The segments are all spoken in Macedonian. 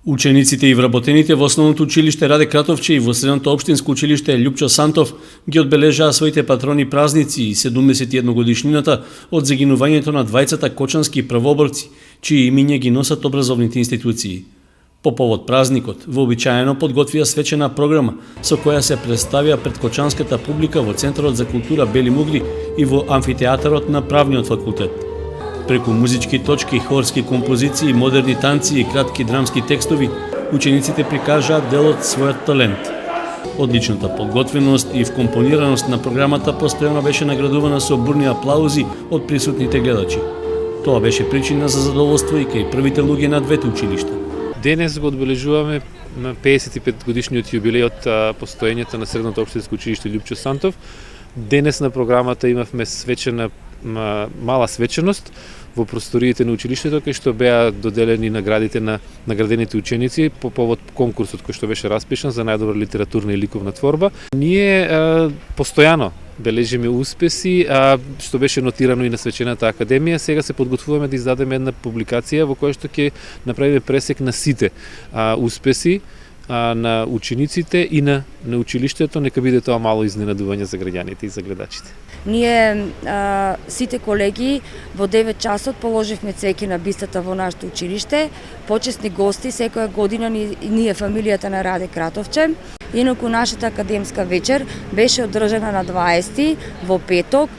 Учениците и вработените во Основното училиште Раде Кратовче и во Средното општинско училиште Љупчо Сантов ги одбележаа своите патрони празници и 71 годишнината од загинувањето на двајцата кочански првоборци, чии имиња ги носат образовните институции. По повод празникот, вообичаено подготвија свечена програма со која се представија пред кочанската публика во Центарот за култура Бели Мугли и во амфитеатарот на Правниот факултет. Преку музички точки, хорски композиции, модерни танци и кратки драмски текстови, учениците прикажаат дел од својот талент. Одличната подготвеност и вкомпонираност на програмата постојано беше наградувана со бурни аплаузи од присутните гледачи. Тоа беше причина за задоволство и кај првите луѓе на двете училишта. Денес го одбележуваме на 55 годишниот јубилеј од постоењето на Средното општинско училиште Љупчо Сантов. Денес на програмата имавме свечена мала свеченост во просториите на училиштето, кај што беа доделени наградите на наградените ученици по повод конкурсот кој што беше распишан за најдобра литературна и ликовна творба. Ние постојано бележиме успеси, што беше нотирано и на Свечената академија. Сега се подготвуваме да издадеме една публикација во која што ќе направиме пресек на сите успеси на учениците и на училиштето. Нека биде тоа мало изненадување за граѓаните и за гледачите. Ние сите колеги во 9 часот положивме цвеќе на бистата во нашето училиште. Почесни гости секоја година ние фамилијата на Раде Кратовче. Инаку нашата академска вечер беше одржана на 20 во петок.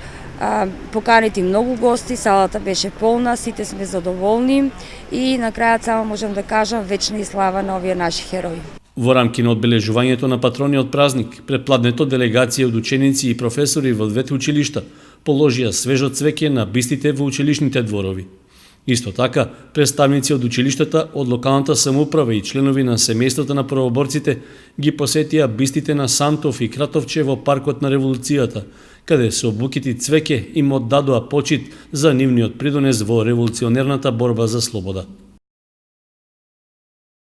Поканети многу гости, салата беше полна, сите сме задоволни и на крајот само можам да кажам вечна и слава на овие наши херои. Во рамки на одбележувањето на патрониот празник, предпладнето делегација од ученици и професори во двете училишта положија свежо цвеќе на бистите во училишните дворови. Исто така, представници од училиштата, од локалната самоуправа и членови на семејството на првоборците ги посетија бистите на Сантов и Кратовче во паркот на Револуцијата, каде со букети цвеќе им оддадоа почит за нивниот придонес во револуционерната борба за слобода.